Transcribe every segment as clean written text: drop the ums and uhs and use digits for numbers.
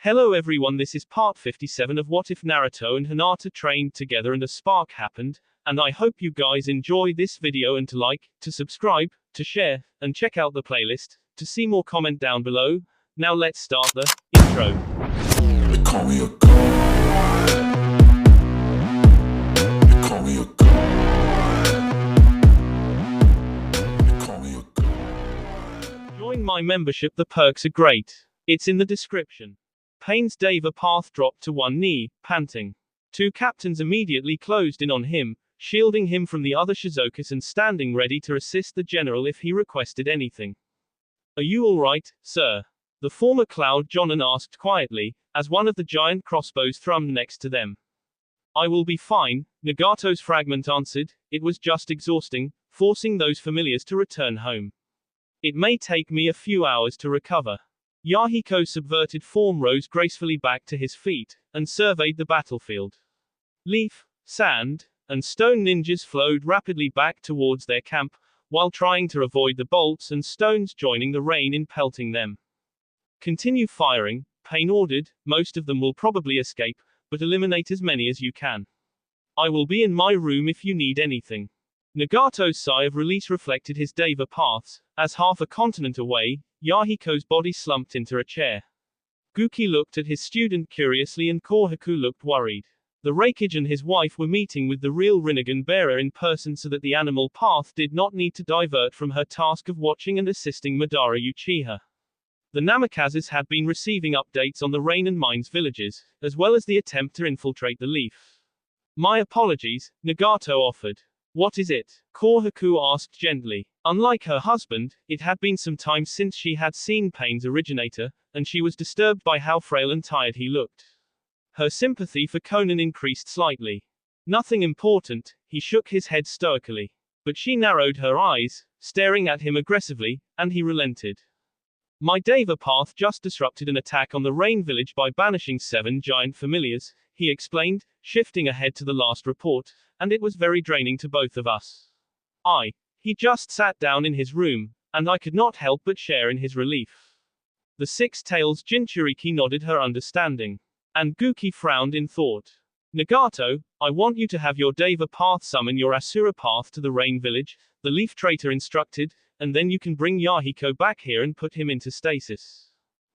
Hello everyone, this is part 57 of What If Naruto and Hinata trained together and a spark happened, and I hope you guys enjoy this video and to like, to subscribe, to share, and check out the playlist, to see more comment down below. Now let's start the intro. They call me a god. They call me a god. They call me a god. Join my membership, the perks are great. It's in the description. Pain's Deva path dropped to one knee, panting. Two captains immediately closed in on him, shielding him from the other Shizokas and standing ready to assist the general if he requested anything. Are you alright, sir? The former Cloud Jonin asked quietly, as one of the giant crossbows thrummed next to them. I will be fine, Nagato's fragment answered. It was just exhausting, forcing those familiars to return home. It may take me a few hours to recover. Yahiko's subverted form rose gracefully back to his feet, and surveyed the battlefield. Leaf, sand, and stone ninjas flowed rapidly back towards their camp, while trying to avoid the bolts and stones joining the rain in pelting them. Continue firing, Pain ordered. Most of them will probably escape, but eliminate as many as you can. I will be in my room if you need anything. Nagato's sigh of release reflected his Deva paths, as half a continent away, Yahiko's body slumped into a chair. Guki looked at his student curiously and Kohaku looked worried. The Raikage and his wife were meeting with the real Rinnegan bearer in person so that the animal path did not need to divert from her task of watching and assisting Madara Uchiha. The Namakazes had been receiving updates on the rain and mines villages, as well as the attempt to infiltrate the Leaf. My apologies, Nagato offered. What is it? Kohaku asked gently. Unlike her husband, it had been some time since she had seen Pain's originator, and she was disturbed by how frail and tired he looked. Her sympathy for Conan increased slightly. Nothing important, he shook his head stoically. But she narrowed her eyes, staring at him aggressively, and he relented. My Deva path just disrupted an attack on the Rain Village by banishing 7 giant familiars, he explained, shifting ahead to the last report, and it was very draining to both of us. He just sat down in his room, and I could not help but share in his relief. The Six Tails Jinchuriki nodded her understanding. And Guki frowned in thought. Nagato, I want you to have your Deva path summon your Asura path to the Rain Village, the Leaf Traitor instructed, and then you can bring Yahiko back here and put him into stasis.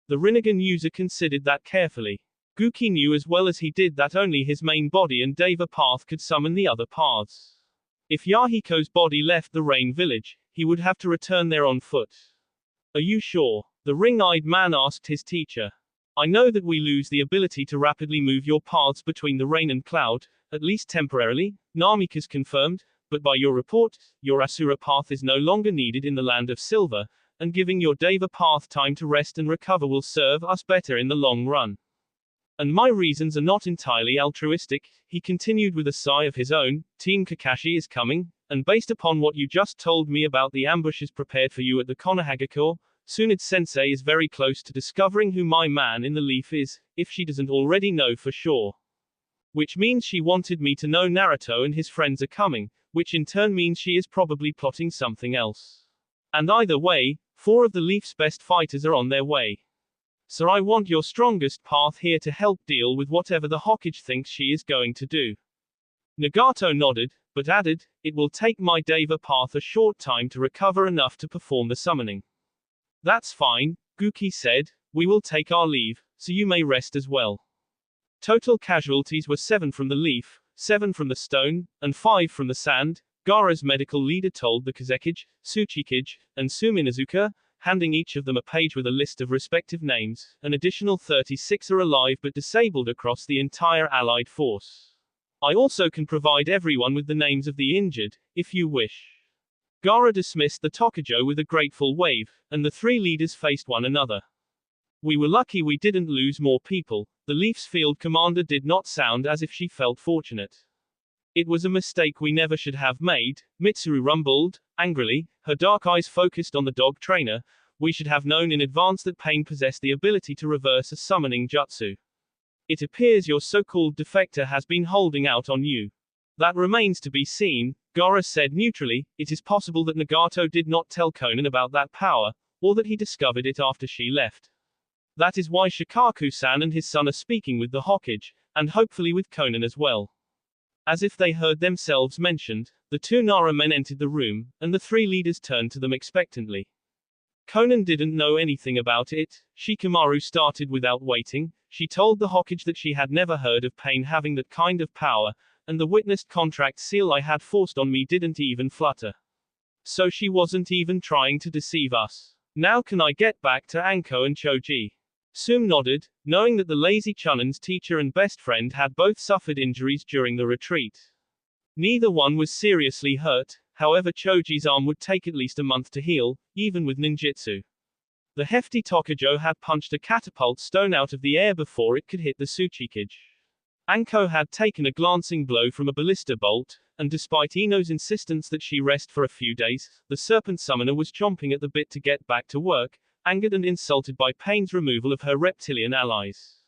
The Rinnegan user considered that carefully. Guki knew as well as he did that only his main body and Deva path could summon the other paths. If Yahiko's body left the Rain Village, he would have to return there on foot. Are you sure? The ring-eyed man asked his teacher. I know that we lose the ability to rapidly move your paths between the rain and cloud, at least temporarily, Namikaze confirmed, but by your report, your Asura path is no longer needed in the Land of Silver, and giving your Deva path time to rest and recover will serve us better in the long run. And my reasons are not entirely altruistic, he continued with a sigh of his own. Team Kakashi is coming, and based upon what you just told me about the ambushes prepared for you at the Konohagakure, Tsunade-sensei is very close to discovering who my man in the Leaf is, if she doesn't already know for sure. Which means she wanted me to know Naruto and his friends are coming, which in turn means she is probably plotting something else. And either way, 4 of the Leaf's best fighters are on their way. So I want your strongest path here to help deal with whatever the Hokage thinks she is going to do. Nagato nodded, but added, it will take my Deva path a short time to recover enough to perform the summoning. That's fine, Guki said, we will take our leave, so you may rest as well. Total casualties were 7 from the Leaf, 7 from the stone, and 5 from the sand, Gaara's medical leader told the Kazekage, Tsuchikage, and Suminazuka, handing each of them a page with a list of respective names. An additional 36 are alive but disabled across the entire Allied force. I also can provide everyone with the names of the injured, if you wish. Gaara dismissed the Tokujo with a grateful wave, and the 3 leaders faced one another. We were lucky we didn't lose more people. The Leaf's field commander did not sound as if she felt fortunate. It was a mistake we never should have made, Mitsuru rumbled, angrily, her dark eyes focused on the dog trainer. We should have known in advance that Pain possessed the ability to reverse a summoning jutsu. It appears your so-called defector has been holding out on you. That remains to be seen, Gaara said neutrally. It is possible that Nagato did not tell Conan about that power, or that he discovered it after she left. That is why Shikaku-san and his son are speaking with the Hokage, and hopefully with Conan as well. As if they heard themselves mentioned, the two Nara men entered the room, and the three leaders turned to them expectantly. Conan didn't know anything about it. Shikamaru started without waiting. She told the Hokage that she had never heard of pain having that kind of power, and the witnessed contract seal I had forced on me didn't even flutter. So she wasn't even trying to deceive us. Now can I get back to Anko and Choji? Sum nodded, knowing that the lazy Chunan's teacher and best friend had both suffered injuries during the retreat. Neither one was seriously hurt, however Choji's arm would take at least a month to heal, even with ninjutsu. The hefty Tokujo had punched a catapult stone out of the air before it could hit the Tsuchikage. Anko had taken a glancing blow from a ballista bolt, and despite Ino's insistence that she rest for a few days, the serpent summoner was chomping at the bit to get back to work, angered and insulted by Pain's removal of her reptilian allies.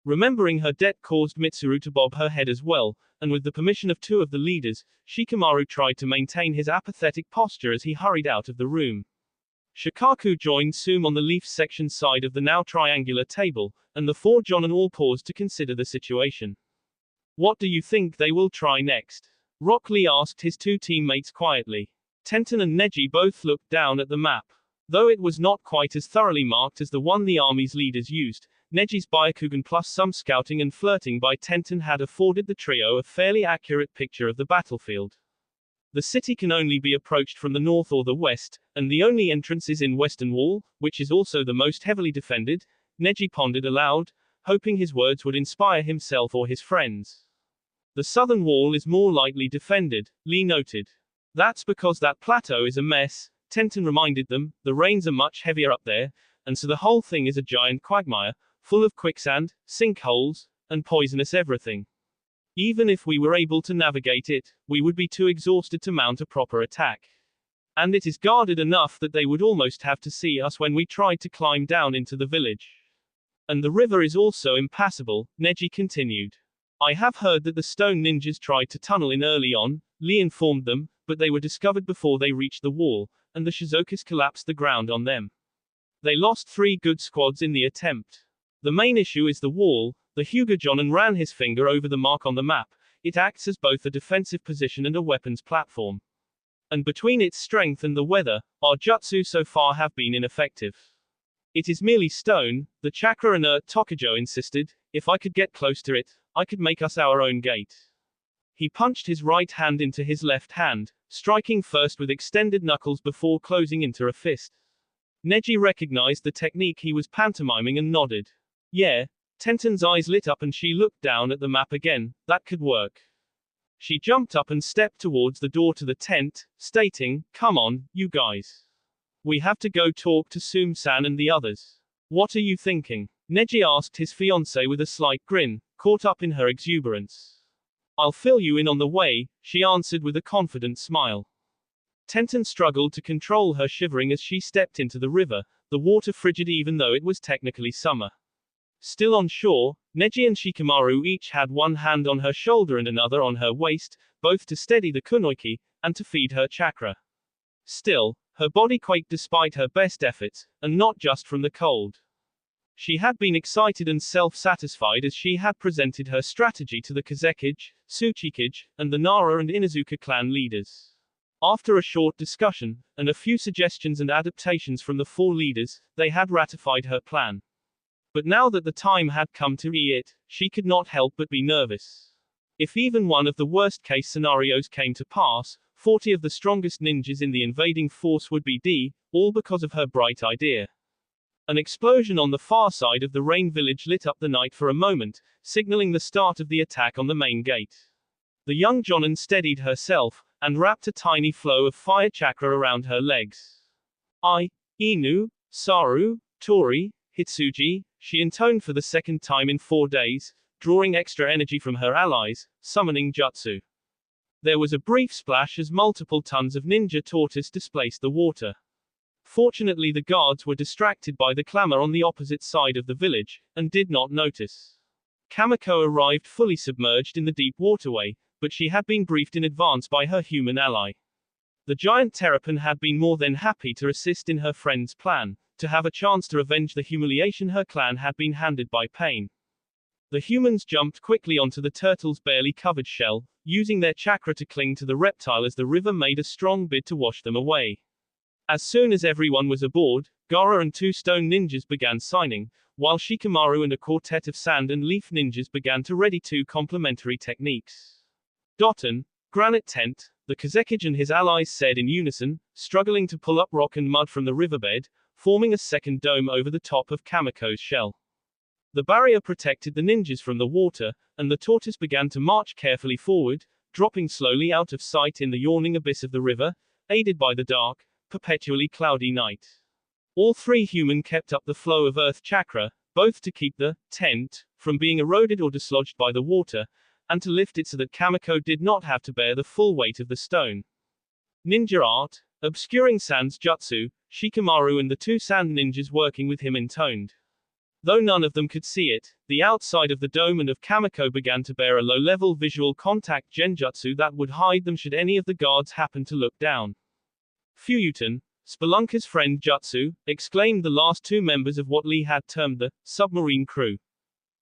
Remembering her debt caused Mitsuru to bob her head as well, and with the permission of two of the leaders, Shikamaru tried to maintain his apathetic posture as he hurried out of the room. Shikaku joined Sum on the leaf section side of the now triangular table, and the four Jonin all paused to consider the situation. What do you think they will try next? Rock Lee asked his two teammates quietly. Tenten and Neji both looked down at the map. Though it was not quite as thoroughly marked as the one the army's leaders used, Neji's Byakugan plus some scouting and flirting by Tenten had afforded the trio a fairly accurate picture of the battlefield. The city can only be approached from the north or the west, and the only entrance is in Western Wall, which is also the most heavily defended, Neji pondered aloud, hoping his words would inspire himself or his friends. The southern wall is more lightly defended, Lee noted. That's because that plateau is a mess, Tenten reminded them, the rains are much heavier up there, and so the whole thing is a giant quagmire, full of quicksand, sinkholes, and poisonous everything. Even if we were able to navigate it, we would be too exhausted to mount a proper attack. And it is guarded enough that they would almost have to see us when we tried to climb down into the village. And the river is also impassable, Neji continued. I have heard that the stone ninjas tried to tunnel in early on, Lee informed them, but they were discovered before they reached the wall, and the Shizokas collapsed the ground on them. They lost 3 good squads in the attempt. The main issue is the wall. The Hyuga Jonin ran his finger over the mark on the map. It acts as both a defensive position and a weapons platform. And between its strength and the weather, our jutsu so far have been ineffective. It is merely stone, the chakra inert Tokujo insisted. If I could get close to it, I could make us our own gate. He punched his right hand into his left hand, striking first with extended knuckles before closing into a fist. Neji recognized the technique he was pantomiming and nodded. Yeah. Tenten's eyes lit up and she looked down at the map again. That could work. She jumped up and stepped towards the door to the tent, stating, come on, you guys. We have to go talk to Sum-san and the others. What are you thinking? Neji asked his fiancée with a slight grin, caught up in her exuberance. I'll fill you in on the way, she answered with a confident smile. Tenten struggled to control her shivering as she stepped into the river, the water frigid even though it was technically summer. Still on shore, Neji and Shikamaru each had one hand on her shoulder and another on her waist, both to steady the kunoiki, and to feed her chakra. Still, her body quaked despite her best efforts, and not just from the cold. She had been excited and self-satisfied as she had presented her strategy to the Kazekage, Tsuchikage, and the Nara and Inuzuka clan leaders. After a short discussion, and a few suggestions and adaptations from the 4 leaders, they had ratified her plan. But now that the time had come to it, she could not help but be nervous. If even one of the worst-case scenarios came to pass, 40 of the strongest ninjas in the invading force would be dead, all because of her bright idea. An explosion on the far side of the rain village lit up the night for a moment, signaling the start of the attack on the main gate. The young Jonin steadied herself, and wrapped a tiny flow of fire chakra around her legs. Inu, Saru, Tori, Hitsuji, she intoned for the second time in 4 days, drawing extra energy from her allies, summoning jutsu. There was a brief splash as multiple tons of ninja tortoise displaced the water. Fortunately the guards were distracted by the clamor on the opposite side of the village, and did not notice. Kamiko arrived fully submerged in the deep waterway, but she had been briefed in advance by her human ally. The giant terrapin had been more than happy to assist in her friend's plan, to have a chance to avenge the humiliation her clan had been handed by Pain. The humans jumped quickly onto the turtle's barely covered shell, using their chakra to cling to the reptile as the river made a strong bid to wash them away. As soon as everyone was aboard, Gaara and 2 stone ninjas began signing, while Shikamaru and a quartet of sand and leaf ninjas began to ready 2 complementary techniques. Doton, granite tent, the Kazekage and his allies said in unison, struggling to pull up rock and mud from the riverbed, forming a second dome over the top of Kameko's shell. The barrier protected the ninjas from the water, and the tortoise began to march carefully forward, dropping slowly out of sight in the yawning abyss of the river, aided by the dark, perpetually cloudy night. All 3 human kept up the flow of earth chakra, both to keep the tent from being eroded or dislodged by the water, and to lift it so that Kameko did not have to bear the full weight of the stone. Ninja art, obscuring Sand's jutsu, Shikamaru and the 2 sand ninjas working with him intoned. Though none of them could see it, the outside of the dome and of Kameko began to bear a low-level visual contact genjutsu that would hide them should any of the guards happen to look down. Fuyuton, Spelunker's friend Jutsu, exclaimed the last 2 members of what Lee had termed the submarine crew.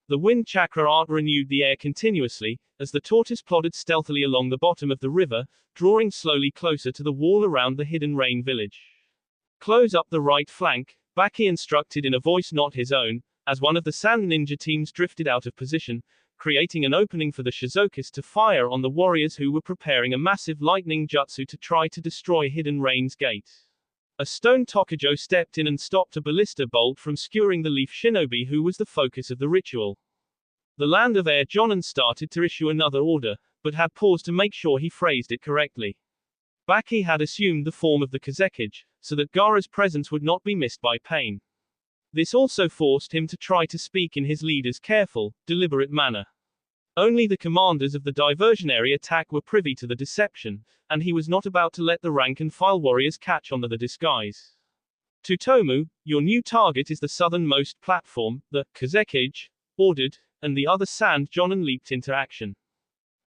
The wind chakra art renewed the air continuously, as the tortoise plodded stealthily along the bottom of the river, drawing slowly closer to the wall around the hidden rain village. Close up the right flank, Baki instructed in a voice not his own, as one of the sand ninja teams drifted out of position, creating an opening for the Shizokis to fire on the warriors who were preparing a massive lightning jutsu to try to destroy Hidden Rain's gate. A stone Tokujo stepped in and stopped a ballista bolt from skewering the leaf shinobi who was the focus of the ritual. The Land of Air Jonin started to issue another order, but had paused to make sure he phrased it correctly. Baki had assumed the form of the Kazekage, so that Gaara's presence would not be missed by Pain. This also forced him to try to speak in his leader's careful, deliberate manner. Only the commanders of the diversionary attack were privy to the deception, and he was not about to let the rank-and-file warriors catch on to the disguise. Tsutomu, your new target is the southernmost platform, the Kazekage ordered, and the other sand Jonin leaped into action.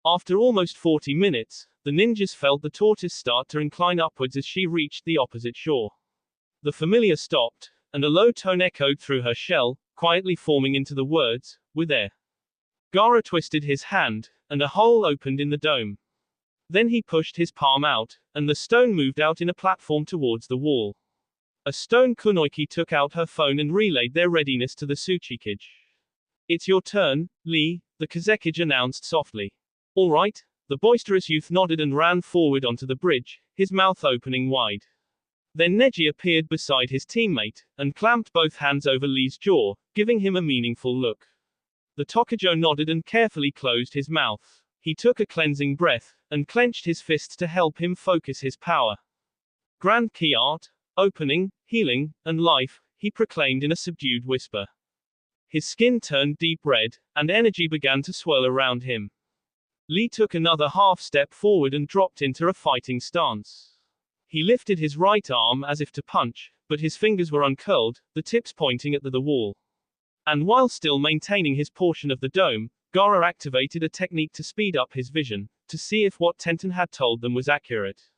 After almost 40 minutes, the ninjas felt the tortoise start to incline upwards as she reached the opposite shore. The familiar stopped, and a low tone echoed through her shell, quietly forming into the words, "With air." Gaara twisted his hand, and a hole opened in the dome. Then he pushed his palm out, and the stone moved out in a platform towards the wall. A stone kunoichi took out her phone and relayed their readiness to the Tsuchikage. "It's your turn, Lee," the Kazekage announced softly. "All right." The boisterous youth nodded and ran forward onto the bridge, his mouth opening wide. Then Neji appeared beside his teammate, and clamped both hands over Lee's jaw, giving him a meaningful look. The Tokujo nodded and carefully closed his mouth. He took a cleansing breath, and clenched his fists to help him focus his power. "Grand Key Art, opening, healing, and life," he proclaimed in a subdued whisper. His skin turned deep red, and energy began to swirl around him. Lee took another half step forward and dropped into a fighting stance. He lifted his right arm as if to punch, but his fingers were uncurled, the tips pointing at the wall. And while still maintaining his portion of the dome, Gaara activated a technique to speed up his vision, to see if what Tenten had told them was accurate.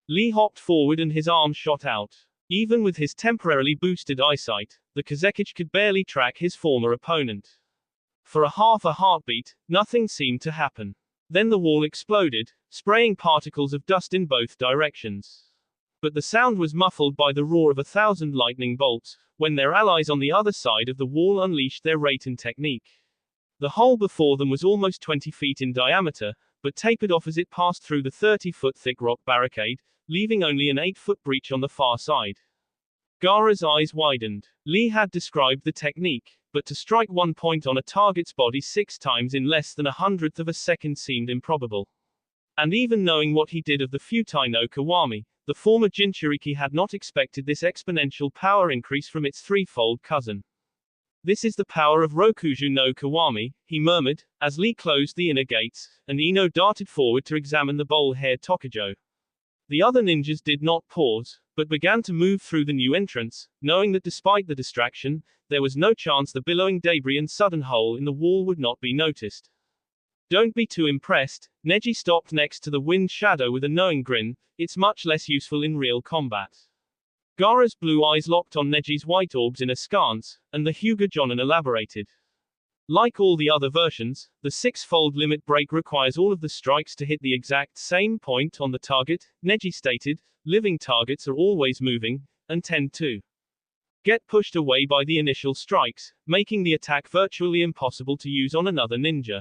Lee hopped forward and his arm shot out. Even with his temporarily boosted eyesight, the Kazekage could barely track his former opponent. For a half a heartbeat, nothing seemed to happen. Then the wall exploded, spraying particles of dust in both directions. But the sound was muffled by the roar of 1,000 lightning bolts, when their allies on the other side of the wall unleashed their Raten technique. The hole before them was almost 20 feet in diameter, but tapered off as it passed through the 30-foot thick rock barricade, leaving only an 8-foot breach on the far side. Gaara's eyes widened. Lee had described the technique, but to strike one point on a target's body 6 times in less than 1/100th of a second seemed improbable. And even knowing what he did of the Futai no Kiwami, the former Jinchuriki had not expected this exponential power increase from its threefold cousin. "This is the power of Rokuju no Kiwami," he murmured, as Lee closed the inner gates, and Ino darted forward to examine the bowl-haired Tokujo. The other ninjas did not pause, but began to move through the new entrance, knowing that despite the distraction, there was no chance the billowing debris and sudden hole in the wall would not be noticed. "Don't be too impressed." Neji stopped next to the wind shadow with a knowing grin, "It's much less useful in real combat." Gaara's blue eyes locked on Neji's white orbs in askance, and the Hyuga Jonin elaborated. Like all the other versions, the six-fold limit break requires all of the strikes to hit the exact same point on the target. Neji stated, living targets are always moving, and tend to get pushed away by the initial strikes, making the attack virtually impossible to use on another ninja.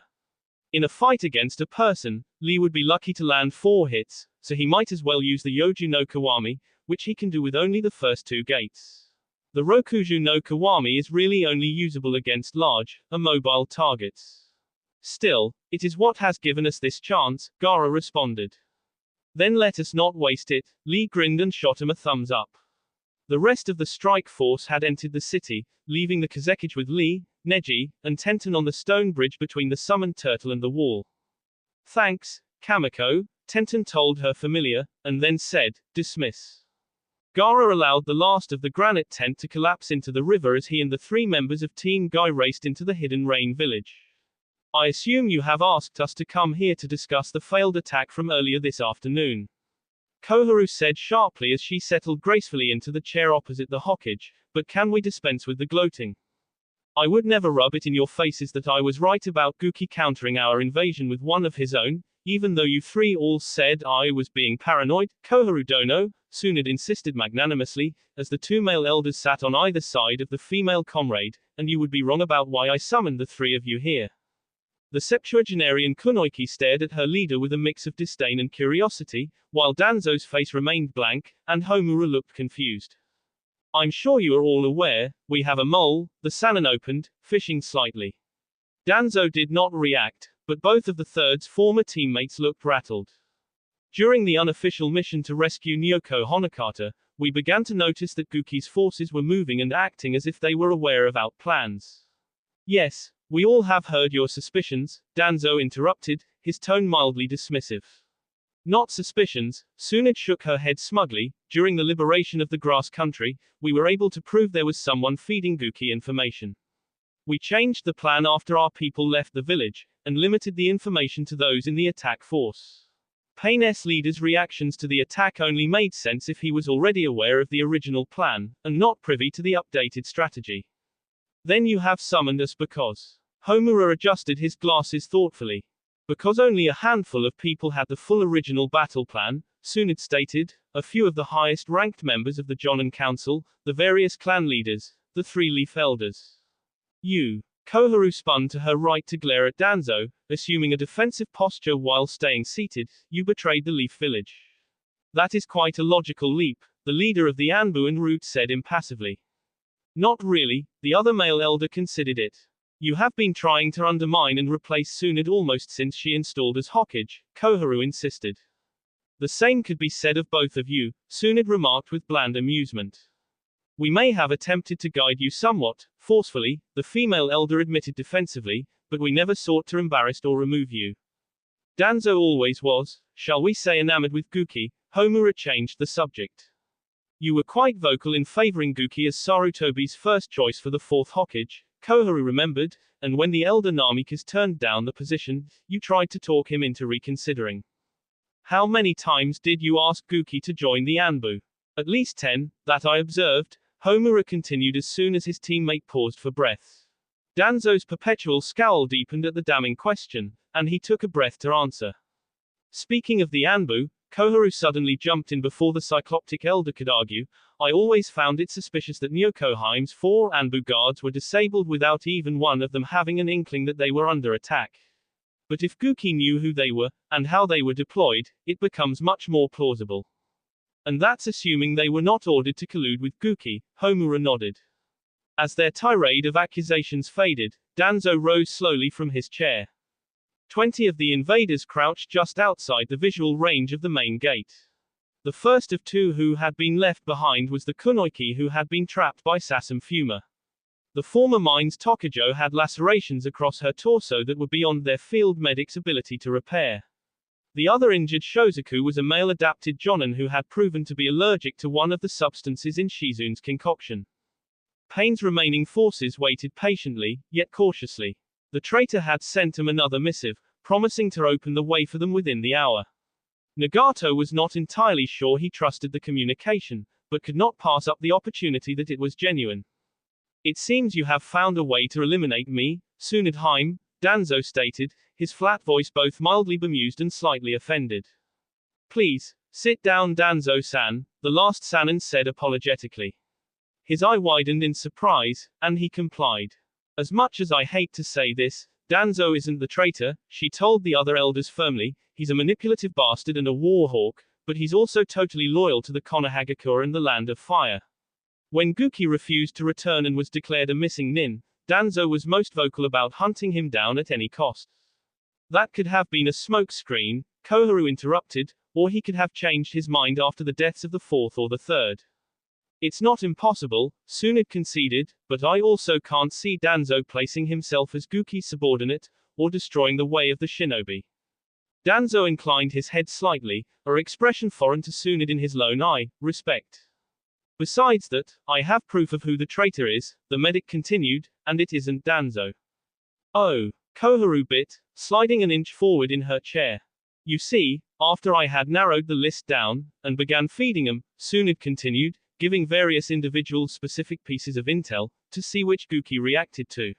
In a fight against a person, Lee would be lucky to land 4 hits, so he might as well use the Yoju no Kiwami, which he can do with only the first 2 gates. The Rokuju no Kiwami is really only usable against large, immobile targets. Still, it is what has given us this chance, Gaara responded. Then let us not waste it. Lee grinned and shot him a thumbs up. The rest of the strike force had entered the city, leaving the Kazekage with Lee, Neji, and Tenten on the stone bridge between the summoned turtle and the wall. Thanks, Kamiko, Tenten told her familiar, and then said, dismiss. Gaara allowed the last of the granite tent to collapse into the river as he and the 3 members of Team Guy raced into the hidden rain village. I assume you have asked us to come here to discuss the failed attack from earlier this afternoon. Koharu said sharply as she settled gracefully into the chair opposite the Hokage, but can we dispense with the gloating? I would never rub it in your faces that I was right about Guki countering our invasion with one of his own, even though you 3 all said I was being paranoid. Koharu Dono, Tsunade insisted magnanimously, as the 2 male elders sat on either side of the female comrade, and you would be wrong about why I summoned the 3 of you here. The septuagenarian Kunoichi stared at her leader with a mix of disdain and curiosity, while Danzo's face remained blank, and Homura looked confused. I'm sure you are all aware, we have a mole, the Sannin opened, fishing slightly. Danzo did not react, but both of the third's former teammates looked rattled. During the unofficial mission to rescue Nyoko Honokata, we began to notice that Guki's forces were moving and acting as if they were aware of our plans. Yes, we all have heard your suspicions, Danzo interrupted, his tone mildly dismissive. Not suspicions, Tsunade shook her head smugly. During the liberation of the grass country, we were able to prove there was someone feeding Guki information. We changed the plan after our people left the village, and limited the information to those in the attack force. Pain's leader's reactions to the attack only made sense if he was already aware of the original plan, and not privy to the updated strategy. Then you have summoned us because. Homura adjusted his glasses thoughtfully. Because only a handful of people had the full original battle plan, Tsunade stated, a few of the highest-ranked members of the Jonin Council, the various clan leaders, the 3 Leaf Elders. You. Koharu spun to her right to glare at Danzo, assuming a defensive posture while staying seated. You betrayed the Leaf Village. That is quite a logical leap, the leader of the Anbu en route said impassively. Not really, the other male elder considered it. You have been trying to undermine and replace Tsunade almost since she installed as Hokage, Koharu insisted. The same could be said of both of you, Tsunade remarked with bland amusement. We may have attempted to guide you somewhat, forcefully, the female elder admitted defensively, but we never sought to embarrass or remove you. Danzo always was, shall we say, enamored with Guki. Homura changed the subject. You were quite vocal in favoring Guki as Sarutobi's first choice for the 4th Hokage, Koharu remembered, and when the elder Namikaze turned down the position, you tried to talk him into reconsidering. How many times did you ask Guki to join the Anbu? At least 10, that I observed, Homura continued as soon as his teammate paused for breath. Danzo's perpetual scowl deepened at the damning question, and he took a breath to answer. Speaking of the Anbu, Koharu suddenly jumped in before the cycloptic elder could argue. I always found it suspicious that Nyokoheim's 4 Anbu guards were disabled without even one of them having an inkling that they were under attack. But if Guki knew who they were, and how they were deployed, it becomes much more plausible. And that's assuming they were not ordered to collude with Guki, Homura nodded. As their tirade of accusations faded, Danzo rose slowly from his chair. 20 of the invaders crouched just outside the visual range of the main gate. The first of 2 who had been left behind was the Kunoichi who had been trapped by Sasam Fuma. The former mine's Tokujo had lacerations across her torso that were beyond their field medic's ability to repair. The other injured Shozaku was a male-adapted Jonin who had proven to be allergic to one of the substances in Shizun's concoction. Pain's remaining forces waited patiently, yet cautiously. The traitor had sent him another missive, promising to open the way for them within the hour. Nagato was not entirely sure he trusted the communication, but could not pass up the opportunity that it was genuine. It seems you have found a way to eliminate me, Tsunade-hime, Danzo stated, his flat voice both mildly bemused and slightly offended. Please, sit down Danzo-san, the last Sannin said apologetically. His eye widened in surprise, and he complied. As much as I hate to say this, Danzo isn't the traitor, she told the other elders firmly. He's a manipulative bastard and a warhawk, but he's also totally loyal to the Konohagakure and the Land of Fire. When Guki refused to return and was declared a missing nin, Danzo was most vocal about hunting him down at any cost. That could have been a smokescreen, Koharu interrupted, or he could have changed his mind after the deaths of the fourth or the third. It's not impossible, Tsunade conceded, but I also can't see Danzo placing himself as Guki's subordinate, or destroying the way of the shinobi. Danzo inclined his head slightly, an expression foreign to Tsunade in his lone eye, respect. Besides that, I have proof of who the traitor is, the medic continued, and it isn't Danzo. Oh, Koharu bit, sliding an inch forward in her chair. You see, after I had narrowed the list down, and began feeding them, Tsunade continued, giving various individuals specific pieces of intel, to see which Guki reacted to.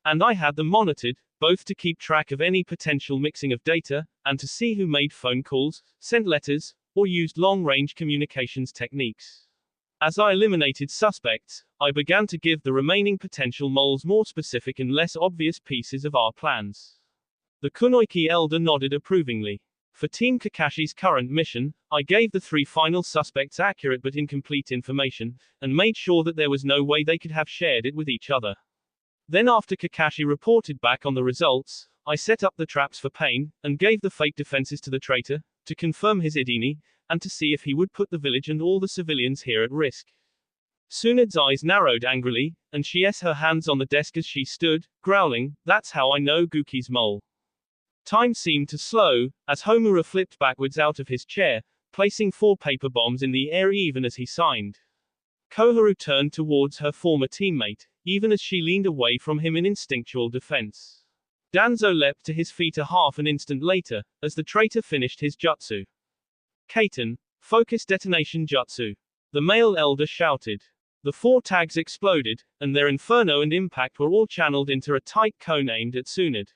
And I had them monitored, both to keep track of any potential mixing of data, and to see who made phone calls, sent letters, or used long-range communications techniques. As I eliminated suspects, I began to give the remaining potential moles more specific and less obvious pieces of our plans. The Kunoichi elder nodded approvingly. For Team Kakashi's current mission, I gave the 3 final suspects accurate but incomplete information, and made sure that there was no way they could have shared it with each other. Then after Kakashi reported back on the results, I set up the traps for Pain, and gave the fake defenses to the traitor, to confirm his idini, and to see if he would put the village and all the civilians here at risk. Tsunade's eyes narrowed angrily, and she s her hands on the desk as she stood, growling, that's how I know Guki's mole. Time seemed to slow, as Homura flipped backwards out of his chair, placing 4 paper bombs in the air even as he signed. Koharu turned towards her former teammate, even as she leaned away from him in instinctual defense. Danzo leapt to his feet a half an instant later, as the traitor finished his jutsu. Kaiten, focus detonation jutsu. The male elder shouted. The 4 tags exploded, and their inferno and impact were all channeled into a tight cone aimed at Tsunade.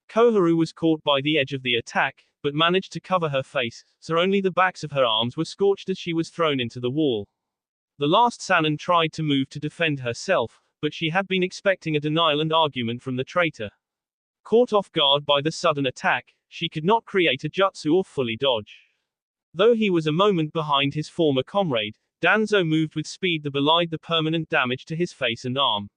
Koharu was caught by the edge of the attack, but managed to cover her face, so only the backs of her arms were scorched as she was thrown into the wall. The last Sannin tried to move to defend herself, but she had been expecting a denial and argument from the traitor. Caught off guard by the sudden attack, she could not create a jutsu or fully dodge. Though he was a moment behind his former comrade, Danzo moved with speed that belied the permanent damage to his face and arm.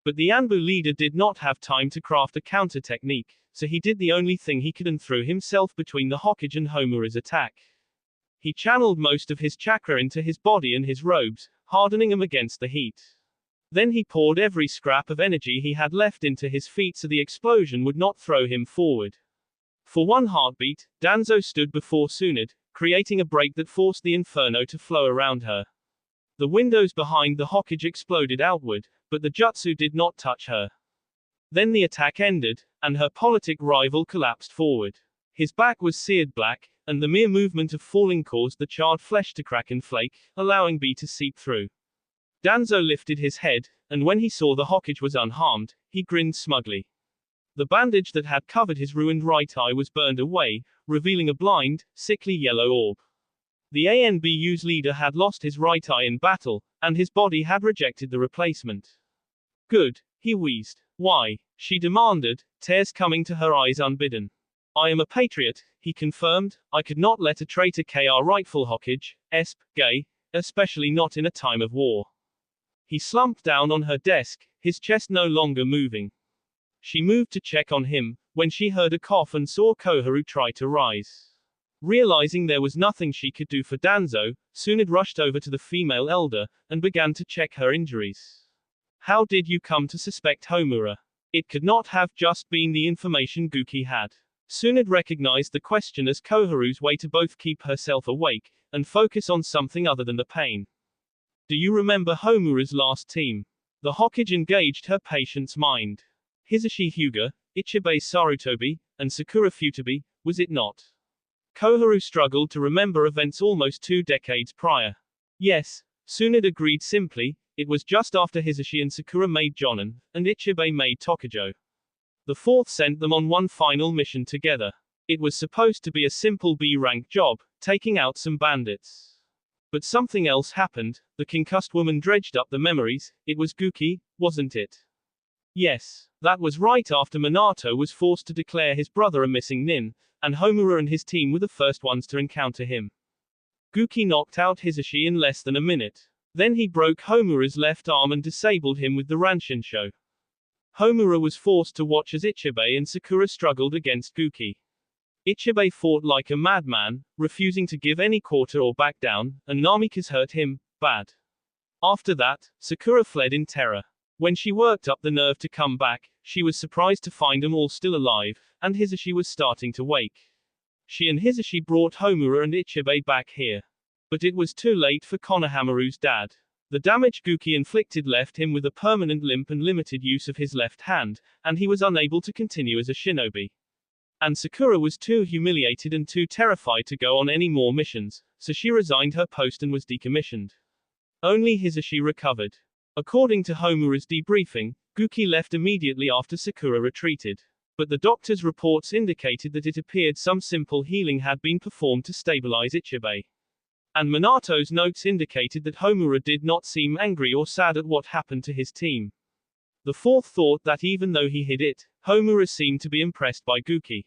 But the Anbu leader did not have time to craft a counter technique, so he did the only thing he could and threw himself between the Hokage and Homura's attack. He channeled most of his chakra into his body and his robes, hardening them against the heat. Then he poured every scrap of energy he had left into his feet so the explosion would not throw him forward. For one heartbeat, Danzo stood before Tsunade, creating a break that forced the inferno to flow around her. The windows behind the Hokage exploded outward, but the jutsu did not touch her. Then the attack ended, and her politic rival collapsed forward. His back was seared black, and the mere movement of falling caused the charred flesh to crack and flake, allowing B to seep through. Danzo lifted his head, and when he saw the Hokage was unharmed, he grinned smugly. The bandage that had covered his ruined right eye was burned away, revealing a blind, sickly yellow orb. The ANBU's leader had lost his right eye in battle, and his body had rejected the replacement. Good, he wheezed. Why? She demanded, tears coming to her eyes unbidden. I am a patriot, he confirmed. I could not let a traitor KR rightful Hokage, gay, especially not in a time of war. He slumped down on her desk, his chest no longer moving. She moved to check on him, when she heard a cough and saw Koharu try to rise. Realizing there was nothing she could do for Danzo, Tsunade rushed over to the female elder, and began to check her injuries. How did you come to suspect Homura? It could not have just been the information Guki had. Tsunade recognized the question as Koharu's way to both keep herself awake, and focus on something other than the pain. Do you remember Homura's last team? The Hokage engaged her patient's mind. Hisashi Hyuga, Ichibei Sarutobi, and Sakura Futaba, was it not? Koharu struggled to remember events almost 2 decades prior. Yes, Tsunade agreed simply. It was just after Hisashi and Sakura made Jonin, and Ichibei made Tokujo. The fourth sent them on one final mission together. It was supposed to be a simple B-rank job, taking out some bandits. But something else happened. The concussed woman dredged up the memories. It was Guki, wasn't it? Yes, that was right after Minato was forced to declare his brother a missing nin, and Homura and his team were the first ones to encounter him. Guki knocked out Hisashi in less than a minute. Then he broke Homura's left arm and disabled him with the Ranshinsho. Homura was forced to watch as Ichibei and Sakura struggled against Guki. Ichibei fought like a madman, refusing to give any quarter or back down, and Namikaze hurt him, bad. After that, Sakura fled in terror. When she worked up the nerve to come back, she was surprised to find them all still alive, and Hisashi was starting to wake. She and Hisashi brought Homura and Ichibei back here. But it was too late for Konohamaru's dad. The damage Guki inflicted left him with a permanent limp and limited use of his left hand, and he was unable to continue as a shinobi. And Sakura was too humiliated and too terrified to go on any more missions, so she resigned her post and was decommissioned. Only Hisashi recovered. According to Homura's debriefing, Guki left immediately after Sakura retreated. But the doctor's reports indicated that it appeared some simple healing had been performed to stabilize Ichibei. And Minato's notes indicated that Homura did not seem angry or sad at what happened to his team. The fourth thought that even though he hid it, Homura seemed to be impressed by Guki.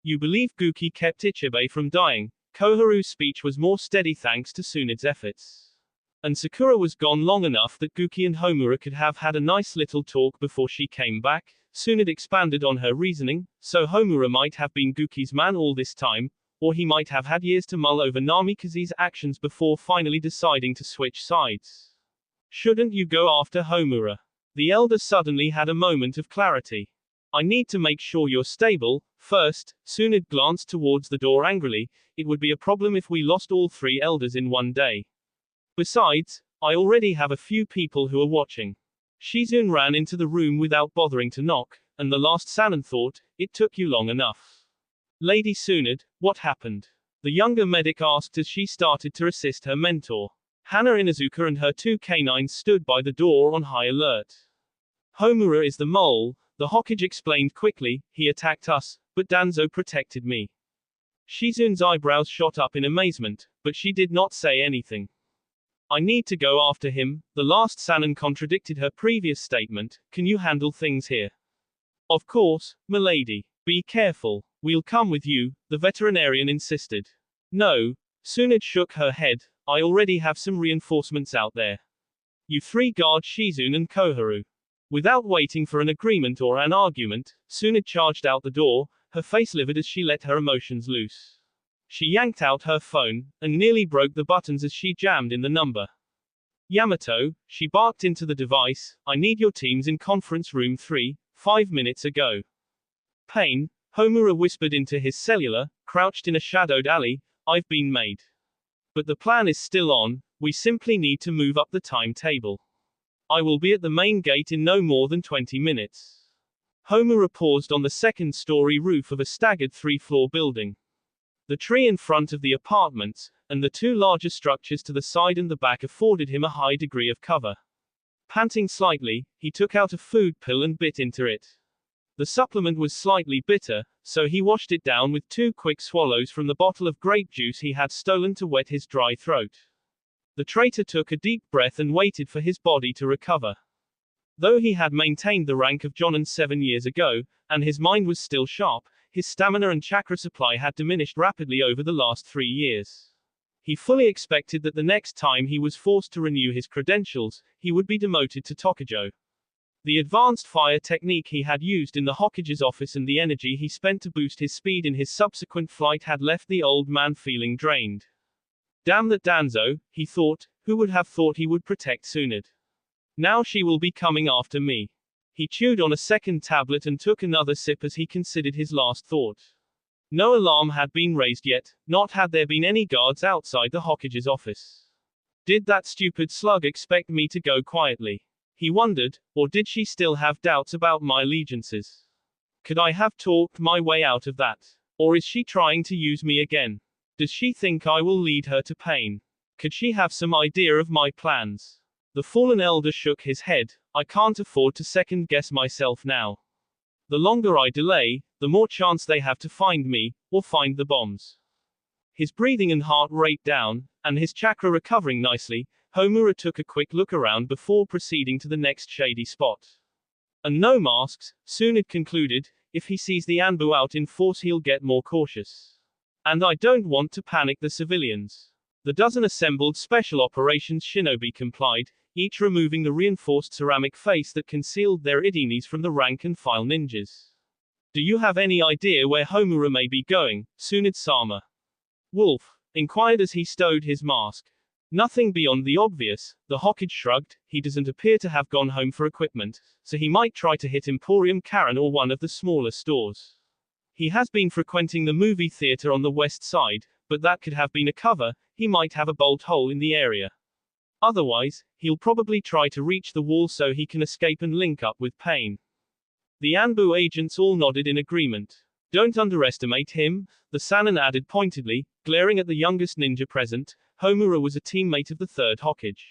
You believe Guki kept Ichibei from dying? Koharu's speech was more steady thanks to Tsunade's efforts. And Sakura was gone long enough that Guki and Homura could have had a nice little talk before she came back. Tsunade expanded on her reasoning, so Homura might have been Guki's man all this time, or he might have had years to mull over Namikaze's actions before finally deciding to switch sides. Shouldn't you go after Homura? The elder suddenly had a moment of clarity. I need to make sure you're stable. First, Tsunade glanced towards the door angrily. It would be a problem if we lost all three elders in one day. Besides, I already have a few people who are watching. Shizune ran into the room without bothering to knock, and the last Sannin thought, it took you long enough. Lady Tsunade, what happened? The younger medic asked as she started to assist her mentor. Hana Inuzuka and her two canines stood by the door on high alert. Homura is the mole, the Hokage explained quickly. He attacked us, but Danzo protected me. Shizune's eyebrows shot up in amazement, but she did not say anything. I need to go after him. The last Sannin contradicted her previous statement. Can you handle things here? Of course, milady. Be careful. We'll come with you, the veterinarian insisted. No. Tsunade shook her head. I already have some reinforcements out there. You three guard Shizune and Koharu. Without waiting for an agreement or an argument, Tsunade charged out the door, her face livid as she let her emotions loose. She yanked out her phone, and nearly broke the buttons as she jammed in the number. Yamato, she barked into the device, I need your teams in conference room 3, 5 minutes ago. Pain, Homura whispered into his cellular, crouched in a shadowed alley, I've been made. But the plan is still on, we simply need to move up the timetable. I will be at the main gate in no more than 20 minutes. Homura paused on the second-story roof of a staggered 3-floor building. The tree in front of the apartments, and the two larger structures to the side and the back afforded him a high degree of cover. Panting slightly, he took out a food pill and bit into it. The supplement was slightly bitter, so he washed it down with 2 quick swallows from the bottle of grape juice he had stolen to wet his dry throat. The traitor took a deep breath and waited for his body to recover. Though he had maintained the rank of Jonin 7 years ago, and his mind was still sharp, his stamina and chakra supply had diminished rapidly over the last 3 years. He fully expected that the next time he was forced to renew his credentials, he would be demoted to Tokujo. The advanced fire technique he had used in the Hokage's office and the energy he spent to boost his speed in his subsequent flight had left the old man feeling drained. Damn that Danzo, he thought, who would have thought he would protect Tsunade? Now she will be coming after me. He chewed on a second tablet and took another sip as he considered his last thought. No alarm had been raised yet, not had there been any guards outside the Hokage's office. Did that stupid slug expect me to go quietly? He wondered, or did she still have doubts about my allegiances? Could I have talked my way out of that? Or is she trying to use me again? Does she think I will lead her to pain? Could she have some idea of my plans? The fallen elder shook his head. I can't afford to second guess myself now. The longer I delay, the more chance they have to find me, or find the bombs. His breathing and heart rate down, and his chakra recovering nicely, Homura took a quick look around before proceeding to the next shady spot. And no masks, Tsunade concluded. If he sees the Anbu out in force, he'll get more cautious. And I don't want to panic the civilians. The dozen assembled special operations shinobi complied, each removing the reinforced ceramic face that concealed their idinis from the rank-and-file ninjas. Do you have any idea where Homura may be going, Tsunade-sama? Wolf inquired as he stowed his mask. Nothing beyond the obvious, the Hokage shrugged. He doesn't appear to have gone home for equipment, so he might try to hit Emporium Karen or one of the smaller stores. He has been frequenting the movie theater on the west side, but that could have been a cover. He might have a bolt hole in the area. Otherwise, he'll probably try to reach the wall so he can escape and link up with Pain. The Anbu agents all nodded in agreement. Don't underestimate him, the Sannin added pointedly, glaring at the youngest ninja present. Homura was a teammate of the third Hokage.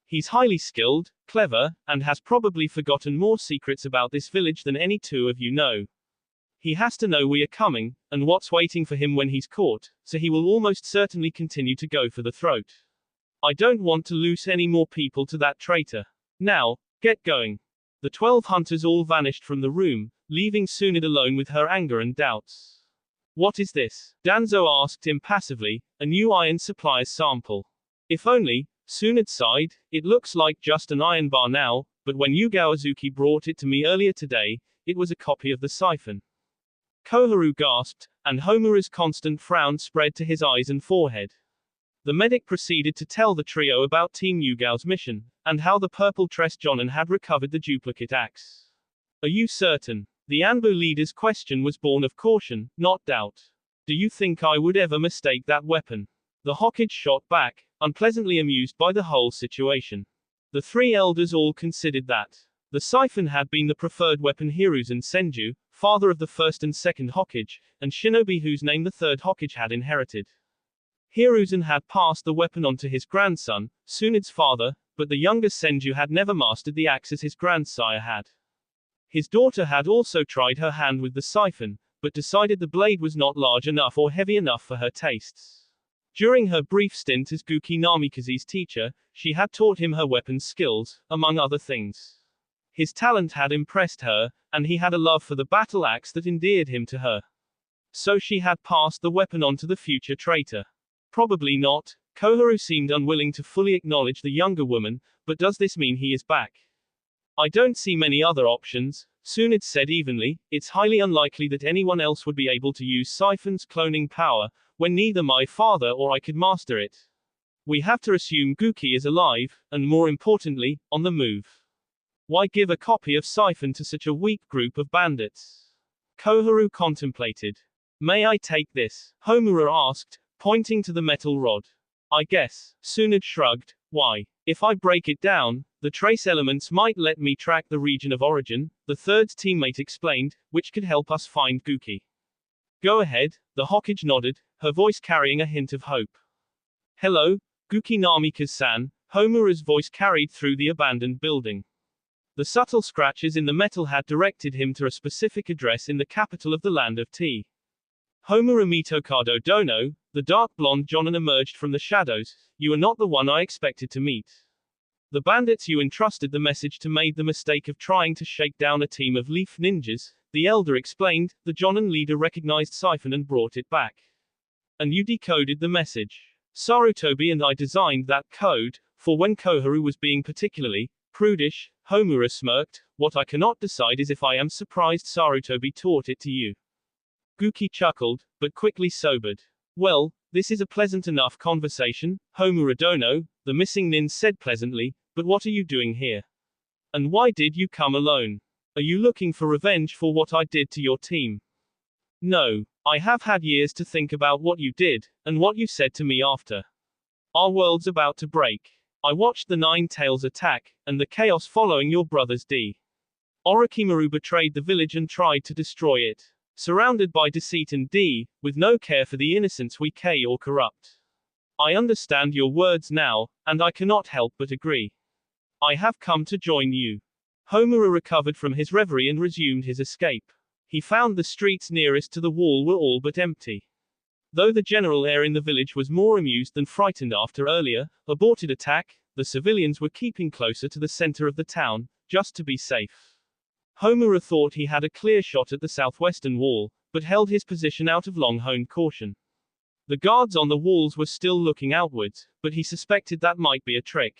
He's highly skilled, clever, and has probably forgotten more secrets about this village than any two of you know. He has to know we are coming, and what's waiting for him when he's caught, so he will almost certainly continue to go for the throat. I don't want to lose any more people to that traitor. Now, get going. The 12 hunters all vanished from the room, leaving Tsunade alone with her anger and doubts. What is this? Danzo asked impassively. A new iron supplies sample. If only, Tsunade sighed, it looks like just an iron bar now, but when Yugao Azuki brought it to me earlier today, it was a copy of the siphon. Koharu gasped, and Homura's constant frown spread to his eyes and forehead. The medic proceeded to tell the trio about Team Yugao's mission, and how the purple-dressed Jonin had recovered the duplicate axe. Are you certain? The Anbu leader's question was born of caution, not doubt. Do you think I would ever mistake that weapon? The Hokage shot back, unpleasantly amused by the whole situation. The three elders all considered that the siphon had been the preferred weapon Hiruzen Senju, father of the first and second Hokage, and shinobi whose name the third Hokage had inherited. Hiruzen had passed the weapon on to his grandson, Tsunade's father, but the younger Senju had never mastered the axe as his grandsire had. His daughter had also tried her hand with the siphon, but decided the blade was not large enough or heavy enough for her tastes. During her brief stint as Guki Namikaze's teacher, she had taught him her weapons skills, among other things. His talent had impressed her, and he had a love for the battle axe that endeared him to her. So she had passed the weapon on to the future traitor. Probably not. Koharu seemed unwilling to fully acknowledge the younger woman, but does this mean he is back? I don't see many other options, Tsunade said evenly. It's highly unlikely that anyone else would be able to use Siphon's cloning power, when neither my father or I could master it. We have to assume Guki is alive, and more importantly, on the move. Why give a copy of Siphon to such a weak group of bandits? Koharu contemplated. May I take this? Homura asked, pointing to the metal rod. I guess. Tsunade shrugged. Why? If I break it down, the trace elements might let me track the region of origin, the third's teammate explained, which could help us find Guki. Go ahead, the Hokage nodded, her voice carrying a hint of hope. Hello, Guki Namikaze-san, Homura's voice carried through the abandoned building. The subtle scratches in the metal had directed him to a specific address in the capital of the land of tea. Homura Mitokado Dono, the dark blonde Jonin emerged from the shadows. You are not the one I expected to meet. The bandits you entrusted the message to made the mistake of trying to shake down a team of leaf ninjas, the elder explained. The Jonin leader recognized Siphon and brought it back. And you decoded the message. Sarutobi and I designed that code, for when Koharu was being particularly prudish, Homura smirked. What I cannot decide is if I am surprised Sarutobi taught it to you. Guki chuckled, but quickly sobered. Well, this is a pleasant enough conversation, Homura Dono, the missing nin said pleasantly, but what are you doing here? And why did you come alone? Are you looking for revenge for what I did to your team? No, I have had years to think about what you did, and what you said to me after. Our world's about to break. I watched the Nine Tails attack, and the chaos following your brother's Orochimaru betrayed the village and tried to destroy it. Surrounded by deceit and with no care for the innocents we or corrupt. I understand your words now, and I cannot help but agree. I have come to join you. Homura recovered from his reverie and resumed his escape. He found the streets nearest to the wall were all but empty. Though the general air in the village was more amused than frightened after earlier, aborted attack, the civilians were keeping closer to the center of the town, just to be safe. Homura thought he had a clear shot at the southwestern wall, but held his position out of long-honed caution. The guards on the walls were still looking outwards, but he suspected that might be a trick.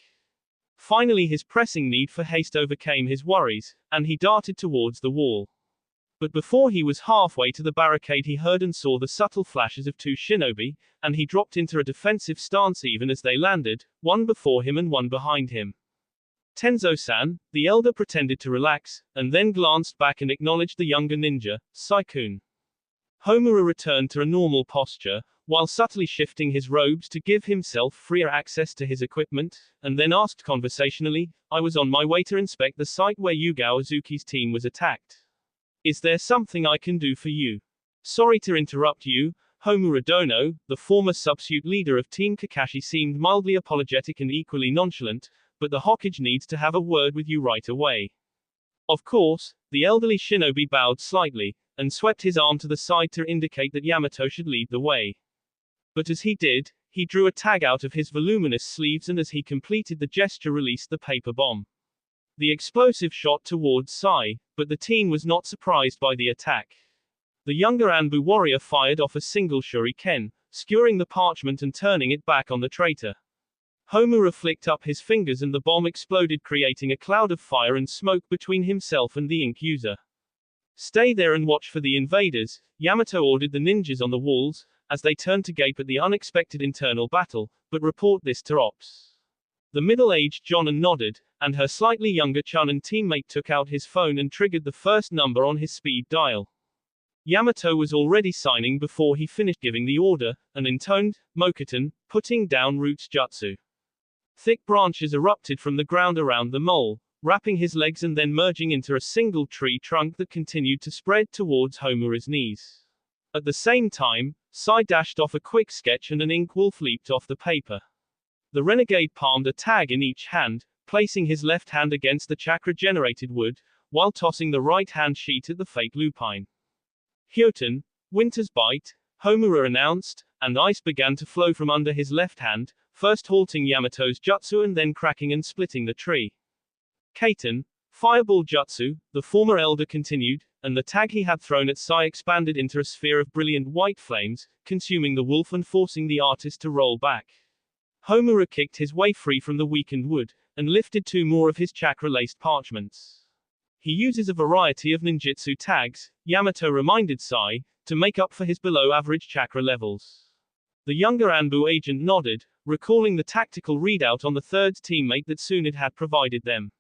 Finally his pressing need for haste overcame his worries, and he darted towards the wall. But before he was halfway to the barricade he heard and saw the subtle flashes of two shinobi, and he dropped into a defensive stance even as they landed, one before him and one behind him. Tenzo-san, the elder pretended to relax, and then glanced back and acknowledged the younger ninja, Saikun. Homura returned to a normal posture, while subtly shifting his robes to give himself freer access to his equipment, and then asked conversationally, I was on my way to inspect the site where Yugao Azuki's team was attacked. Is there something I can do for you? Sorry to interrupt you, Homura Dono, the former substitute leader of Team Kakashi seemed mildly apologetic and equally nonchalant, but the Hokage needs to have a word with you right away. Of course, the elderly shinobi bowed slightly, and swept his arm to the side to indicate that Yamato should lead the way. But as he did, he drew a tag out of his voluminous sleeves and as he completed the gesture released the paper bomb. The explosive shot towards Sai, but the teen was not surprised by the attack. The younger Anbu warrior fired off a single shuriken, skewering the parchment and turning it back on the traitor. Homura flicked up his fingers and the bomb exploded, creating a cloud of fire and smoke between himself and the ink user. Stay there and watch for the invaders, Yamato ordered the ninjas on the walls, as they turned to gape at the unexpected internal battle, but report this to Ops. The middle-aged Jonan nodded, and her slightly younger Chunin teammate took out his phone and triggered the first number on his speed dial. Yamato was already signing before he finished giving the order, and intoned, Mokuton, putting down roots jutsu. Thick branches erupted from the ground around the mole, wrapping his legs and then merging into a single tree trunk that continued to spread towards Homura's knees. At the same time, Sai dashed off a quick sketch and an ink wolf leaped off the paper. The renegade palmed a tag in each hand, placing his left hand against the chakra-generated wood, while tossing the right-hand sheet at the fake lupine. Hyoten, Winter's Bite, Homura announced, and ice began to flow from under his left hand, first halting Yamato's jutsu and then cracking and splitting the tree. Kaiten, Fireball Jutsu, the former elder continued, and the tag he had thrown at Sai expanded into a sphere of brilliant white flames, consuming the wolf and forcing the artist to roll back. Homura kicked his way free from the weakened wood, and lifted two more of his chakra-laced parchments. He uses a variety of ninjutsu tags, Yamato reminded Sai, to make up for his below-average chakra levels. The younger Anbu agent nodded, recalling the tactical readout on the third teammate that Tsunade had provided them.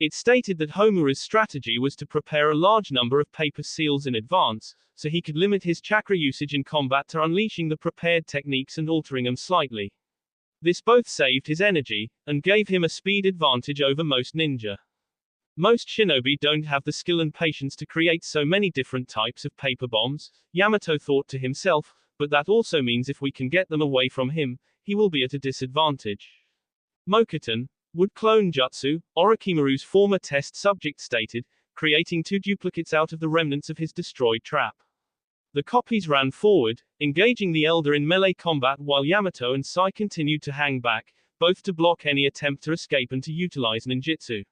It stated that Homura's strategy was to prepare a large number of paper seals in advance, so he could limit his chakra usage in combat to unleashing the prepared techniques and altering them slightly. This both saved his energy, and gave him a speed advantage over most ninja. Most shinobi don't have the skill and patience to create so many different types of paper bombs, Yamato thought to himself, but that also means if we can get them away from him, he will be at a disadvantage. Mokuton, Wood Clone Jutsu, Orochimaru's former test subject stated, creating two duplicates out of the remnants of his destroyed trap. The copies ran forward, engaging the elder in melee combat while Yamato and Sai continued to hang back, both to block any attempt to escape and to utilize ninjutsu.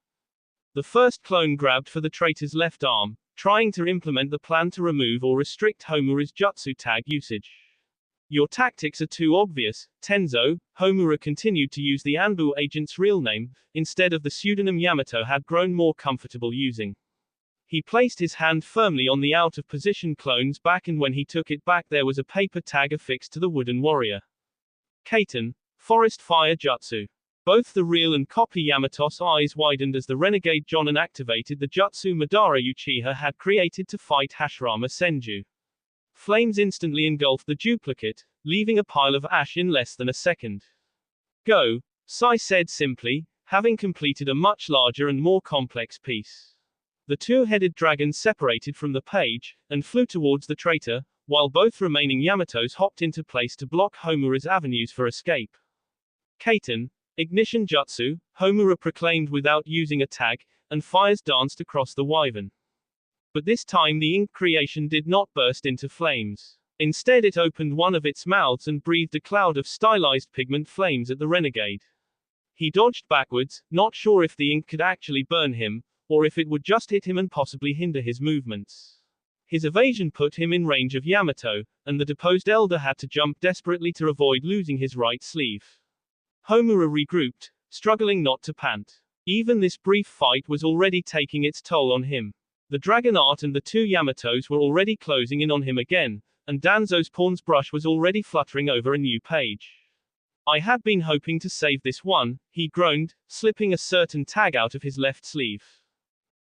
The first clone grabbed for the traitor's left arm, trying to implement the plan to remove or restrict Homura's jutsu tag usage. Your tactics are too obvious, Tenzo. Homura continued to use the Anbu agent's real name, instead of the pseudonym Yamato had grown more comfortable using. He placed his hand firmly on the out-of-position clone's back and when he took it back there was a paper tag affixed to the wooden warrior. Kaiten, Forest Fire Jutsu. Both the real and copy Yamato's eyes widened as the renegade Jonan activated the jutsu Madara Uchiha had created to fight Hashirama Senju. Flames instantly engulfed the duplicate, leaving a pile of ash in less than a second. Go, Sai said simply, having completed a much larger and more complex piece. The two-headed dragon separated from the page, and flew towards the traitor, while both remaining Yamatos hopped into place to block Homura's avenues for escape. Kaiten, ignition jutsu, Homura proclaimed without using a tag, and fires danced across the wyvern. But this time the ink creation did not burst into flames. Instead it opened one of its mouths and breathed a cloud of stylized pigment flames at the renegade. He dodged backwards, not sure if the ink could actually burn him, or if it would just hit him and possibly hinder his movements. His evasion put him in range of Yamato, and the deposed elder had to jump desperately to avoid losing his right sleeve. Homura regrouped, struggling not to pant. Even this brief fight was already taking its toll on him. The dragon art and the two Yamatos were already closing in on him again, and Danzo's pawn's brush was already fluttering over a new page. I had been hoping to save this one, he groaned, slipping a certain tag out of his left sleeve.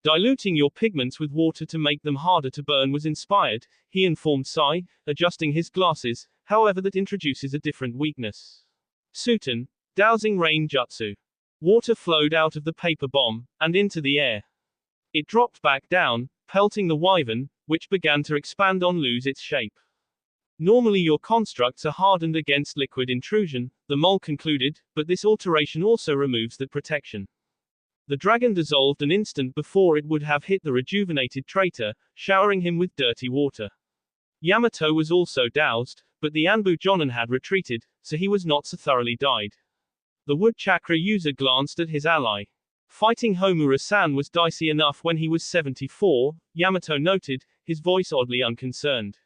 Diluting your pigments with water to make them harder to burn was inspired, he informed Sai, adjusting his glasses, however that introduces a different weakness. Suten, dousing rain jutsu. Water flowed out of the paper bomb, and into the air. It dropped back down, pelting the wyvern, which began to expand and lose its shape. Normally your constructs are hardened against liquid intrusion, the mole concluded, but this alteration also removes that protection. The dragon dissolved an instant before it would have hit the rejuvenated traitor, showering him with dirty water. Yamato was also doused, but the Anbu Jonin had retreated, so he was not so thoroughly dyed. The wood chakra user glanced at his ally. Fighting Homura-san was dicey enough when he was 74, Yamato noted, his voice oddly unconcerned.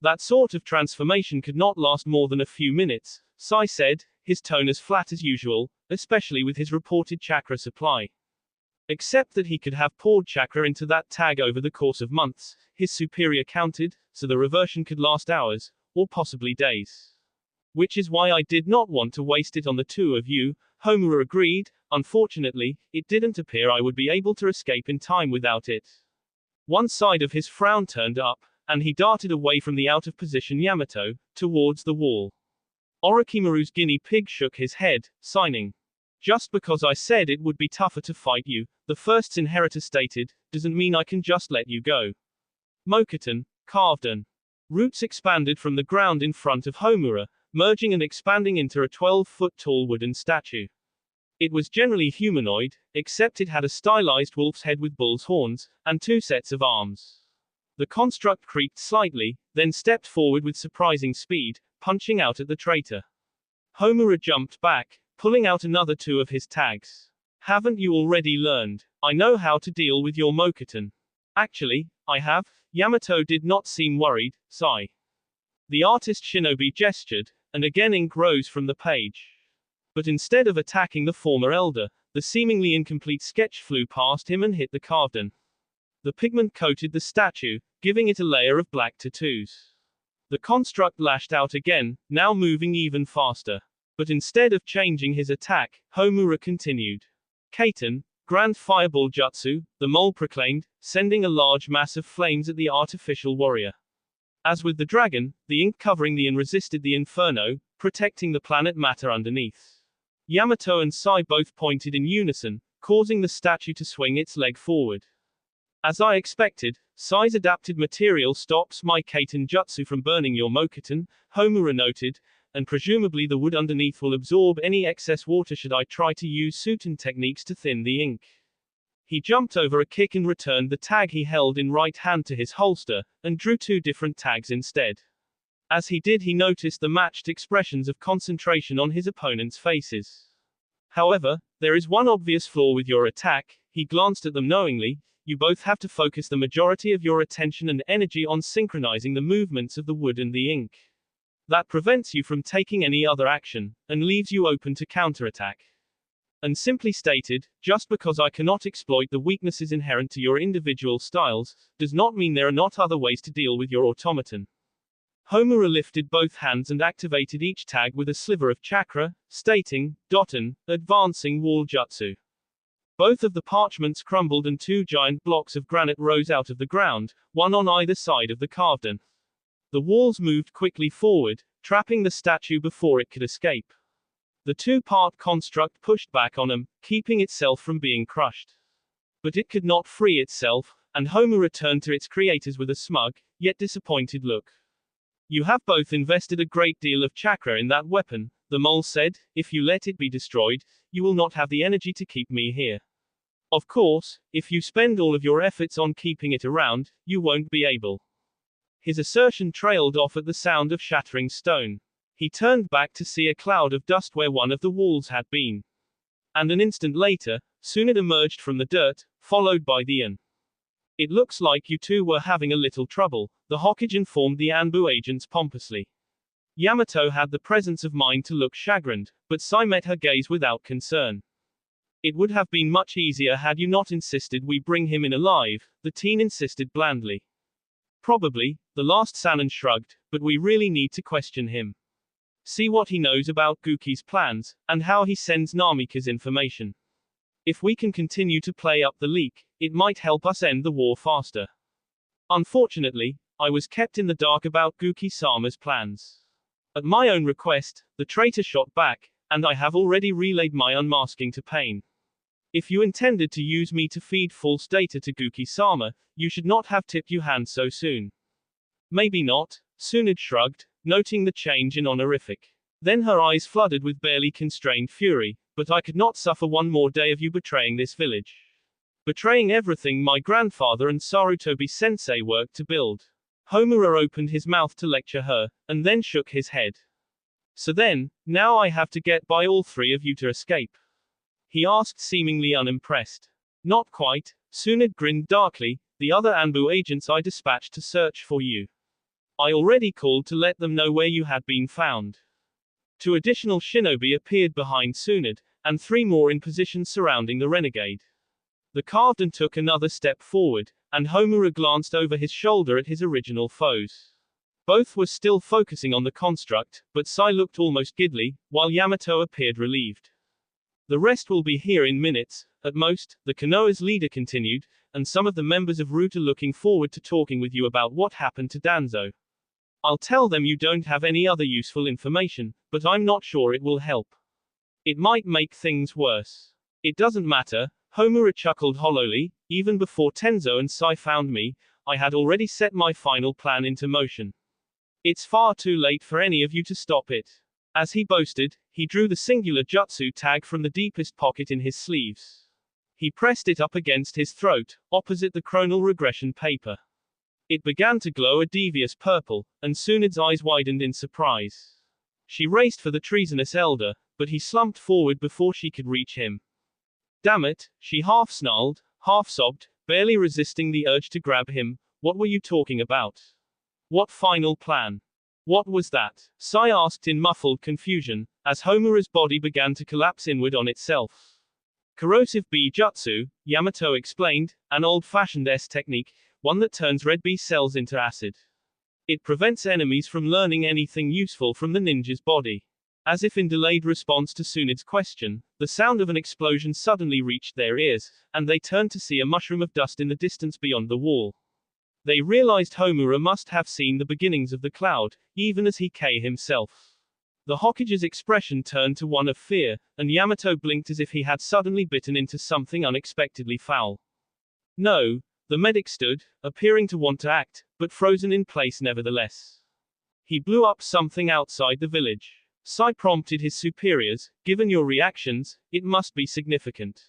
That sort of transformation could not last more than a few minutes, Sai said, his tone as flat as usual, especially with his reported chakra supply. Except that he could have poured chakra into that tag over the course of months, his superior counted, so the reversion could last hours, or possibly days. Which is why I did not want to waste it on the two of you, Homura agreed. Unfortunately, it didn't appear I would be able to escape in time without it. One side of his frown turned up, and he darted away from the out-of-position Yamato, towards the wall. Orochimaru's guinea pig shook his head, signing. Just because I said it would be tougher to fight you, the first's inheritor stated, doesn't mean I can just let you go. Mokuton, carved in. Roots expanded from the ground in front of Homura, merging and expanding into a 12-foot-tall wooden statue. It was generally humanoid, except it had a stylized wolf's head with bull's horns, and two sets of arms. The construct creaked slightly, then stepped forward with surprising speed, punching out at the traitor. Homura jumped back, pulling out another two of his tags. Haven't you already learned? I know how to deal with your Mokuton. Actually, I have. Yamato did not seem worried, sigh. The artist shinobi gestured, and again ink rose from the page. But instead of attacking the former elder, the seemingly incomplete sketch flew past him and hit the carved-in. The pigment coated the statue, giving it a layer of black tattoos. The construct lashed out again, now moving even faster. But instead of changing his attack, Homura continued. Kaiten, Grand Fireball Jutsu, the mole proclaimed, sending a large mass of flames at the artificial warrior. As with the dragon, the ink covering the inn resisted the inferno, protecting the planet matter underneath. Yamato and Sai both pointed in unison, causing the statue to swing its leg forward. As I expected, Sai's adapted material stops my Kaiten Jutsu from burning your Mokuton, Homura noted, and presumably the wood underneath will absorb any excess water should I try to use Suten techniques to thin the ink. He jumped over a kick and returned the tag he held in right hand to his holster, and drew two different tags instead. As he did, he noticed the matched expressions of concentration on his opponent's faces. However, there is one obvious flaw with your attack, he glanced at them knowingly. You both have to focus the majority of your attention and energy on synchronizing the movements of the wood and the ink. That prevents you from taking any other action, and leaves you open to counterattack. And simply stated, just because I cannot exploit the weaknesses inherent to your individual styles, does not mean there are not other ways to deal with your automaton. Homura lifted both hands and activated each tag with a sliver of chakra, stating, Doten, advancing wall jutsu. Both of the parchments crumbled and two giant blocks of granite rose out of the ground, one on either side of the carved-in. The walls moved quickly forward, trapping the statue before it could escape. The two-part construct pushed back on him, keeping itself from being crushed. But it could not free itself, and Homura returned to its creators with a smug, yet disappointed look. You have both invested a great deal of chakra in that weapon, the mole said. If you let it be destroyed, you will not have the energy to keep me here. Of course, if you spend all of your efforts on keeping it around, you won't be able. His assertion trailed off at the sound of shattering stone. He turned back to see a cloud of dust where one of the walls had been. And an instant later, Tsunade emerged from the dirt, followed by the An. It looks like you two were having a little trouble, the Hokage informed the Anbu agents pompously. Yamato had the presence of mind to look chagrined, but Sai met her gaze without concern. It would have been much easier had you not insisted we bring him in alive, the teen insisted blandly. Probably, the last Sannin shrugged, but we really need to question him. See what he knows about Guki's plans, and how he sends Namika's information. If we can continue to play up the leak, it might help us end the war faster. Unfortunately, I was kept in the dark about Guki-sama's plans. At my own request, the traitor shot back, and I have already relayed my unmasking to Pain. If you intended to use me to feed false data to Guki-sama, you should not have tipped your hand so soon. Maybe not, Tsunade shrugged, noting the change in honorific. Then her eyes flooded with barely constrained fury, but I could not suffer one more day of you betraying this village. Betraying everything my grandfather and Sarutobi-sensei worked to build. Homura opened his mouth to lecture her, and then shook his head. So then, now I have to get by all three of you to escape? He asked, seemingly unimpressed. Not quite, Tsunade grinned darkly. The other Anbu agents I dispatched to search for you. I already called to let them know where you had been found. 2 additional shinobi appeared behind Tsunade, and 3 more in position surrounding the renegade. The Carved took another step forward, and Homura glanced over his shoulder at his original foes. Both were still focusing on the construct, but Sai looked almost giddy, while Yamato appeared relieved. The rest will be here in minutes, at most, the Konoha's leader continued, and some of the members of Naruto looking forward to talking with you about what happened to Danzo. I'll tell them you don't have any other useful information, but I'm not sure it will help. It might make things worse. It doesn't matter, Homura chuckled hollowly. Even before Tenzo and Sai found me, I had already set my final plan into motion. It's far too late for any of you to stop it. As he boasted, he drew the singular jutsu tag from the deepest pocket in his sleeves. He pressed it up against his throat, opposite the chronal regression paper. It began to glow a devious purple, and Tsunade's eyes widened in surprise. She raced for the treasonous elder, but he slumped forward before she could reach him. Damn it, she half snarled, half sobbed, barely resisting the urge to grab him. What were you talking about? What final plan? What was that? Sai asked in muffled confusion, as Homura's body began to collapse inward on itself. Corrosive B jutsu, Yamato explained, an old-fashioned S technique, one that turns red B cells into acid. It prevents enemies from learning anything useful from the ninja's body. As if in delayed response to Tsunade's question, the sound of an explosion suddenly reached their ears, and they turned to see a mushroom of dust in the distance beyond the wall. They realized Homura must have seen the beginnings of the cloud, even as he himself. The Hokage's expression turned to one of fear, and Yamato blinked as if he had suddenly bitten into something unexpectedly foul. No, the medic stood, appearing to want to act, but frozen in place nevertheless. He blew up something outside the village. Sai prompted his superiors, given your reactions, it must be significant.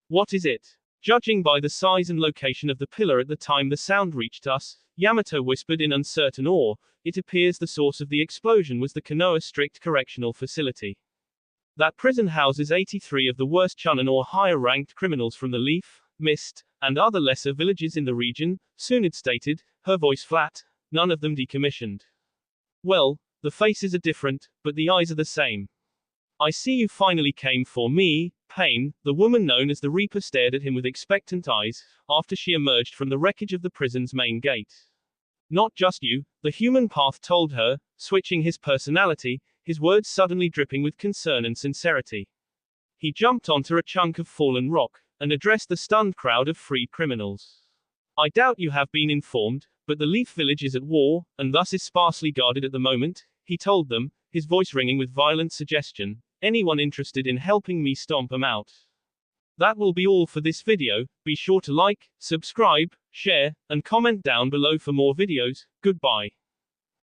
What is it? Judging by the size and location of the pillar at the time the sound reached us, Yamato whispered in uncertain awe, it appears the source of the explosion was the Konoha Strict Correctional Facility. That prison houses 83 of the worst Chunin or higher-ranked criminals from the Leaf, Mist, and other lesser villages in the region, Tsunade stated, her voice flat, none of them decommissioned. Well, the faces are different, but the eyes are the same. I see you finally came for me, Pain. The woman known as the Reaper stared at him with expectant eyes, after she emerged from the wreckage of the prison's main gate. Not just you, the human path told her, switching his personality, his words suddenly dripping with concern and sincerity. He jumped onto a chunk of fallen rock, and addressed the stunned crowd of freed criminals. I doubt you have been informed, but the Leaf Village is at war, and thus is sparsely guarded at the moment, he told them, his voice ringing with violent suggestion. Anyone interested in helping me stomp 'em out? That will be all for this video. Be sure to like, subscribe, share, and comment down below for more videos. Goodbye.